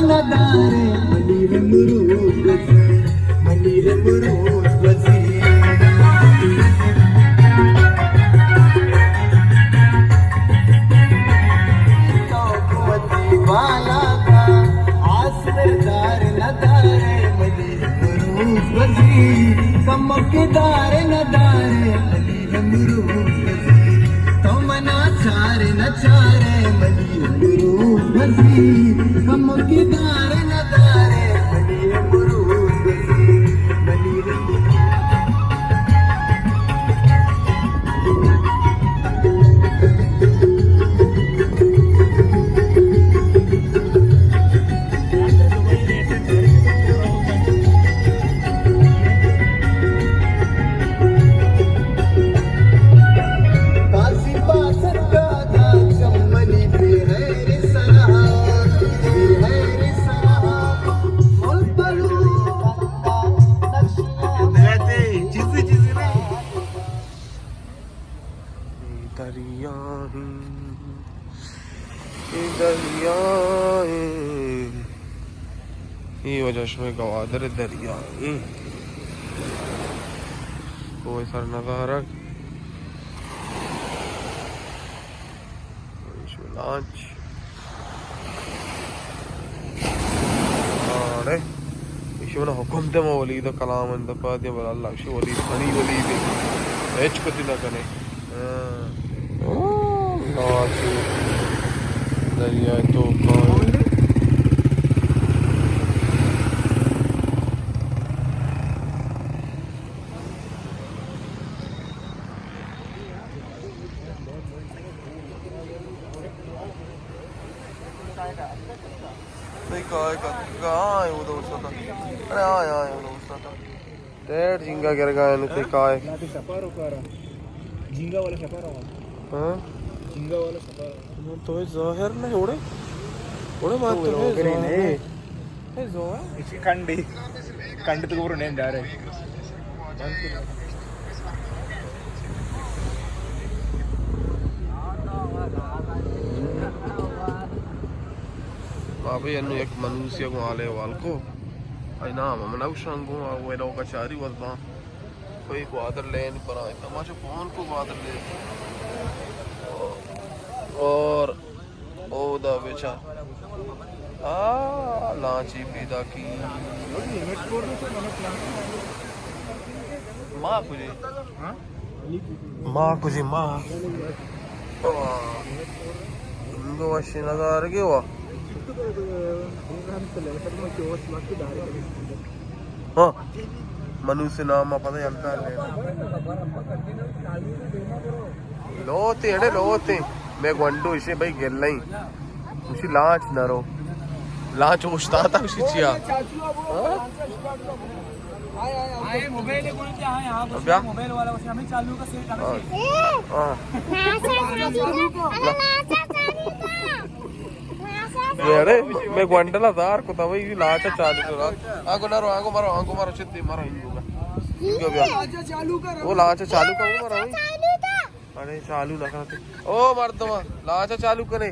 नदारे money है मुरूद money है मुरूद बसी तो वाला का आसरदार नदारे मनी है मुरूद बसी चमकदार नदारे मनी है मुरूद बसी तो मना चारे न चारे मनी है मुरूद बसी चमकदार नदारे मनी है मुरूद बसी मनी है ये वजह में गवादर दरिया कोई सर नजारा लांच अरे इशुना हुकुम ते मौलीद कलाम अंद पादे बल अल्लाह शो वली खनी वली बे एच को दिना कने लांच दरिया तो झिंगा गिर गया झिंगा वाला शपारा हाँ झिंगा वाला शपारा तो ज़ाहिर नहीं उड़े उड़े बात तो है ज़ाहिर इसी कंडी कंडी तो पूरा नहीं जा रहे बाबे अनु एक मनुष्य को आले वाल को ना मना उशंगो वो लोग का चारी वज़ा कोई बादल लेन पर आए तमाशा कौन को बादल ले और ओ दा बेचा लांची पैदा की माँ कुछ माँ इनको वशी नज़ार के हुआ हाँ मनुष्य नाम पता चलता है लोते अड़े लोते मैं गंडू इसे भाई गिर लाई उसी लांच न रो लांच उछता था उसी चिया मोबाइल वाला उसे हमें चालू का सेट अरे मैं घंटा दार को था भाई लाचा चालू करा आगो मारो चित्ती मारो वो लाचा चालू कर वो मारो अरे चालू ना करते ओ मर्दवा लाचा चालू करे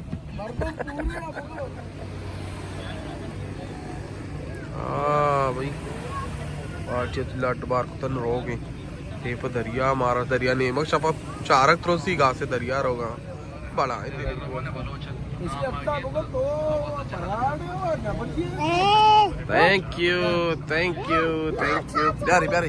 भाई आचे लट बार को तन रोगे टेप दरिया मारा दरिया ने मग शपा चारक त्रोसी गा से दरिया रोगा बड़ा है थैंक यू प्यारी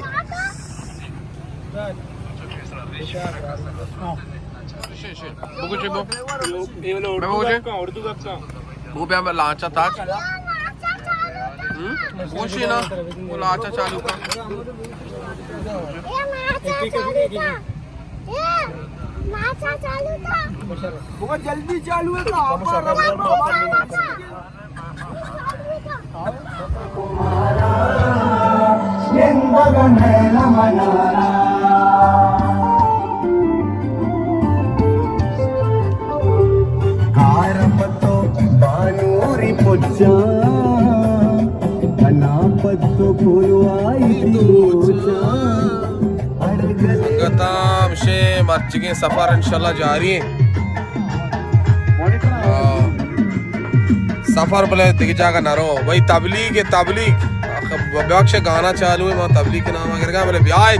वो पे मैं लाचा था पूछे ना वो लाचा चालू का बहुत जल्दी चालू है कारपतो बानूरी पुच्छा अनापतो पुरवाई शे मर्ची के सफर इंशाल्लाह जारी है सफर बोले दिख जाएगा नरो भाई तबलीग है तबलीग बख्श गाना चालू है वहाँ तबलीग के नाम अगर बोले ब्याह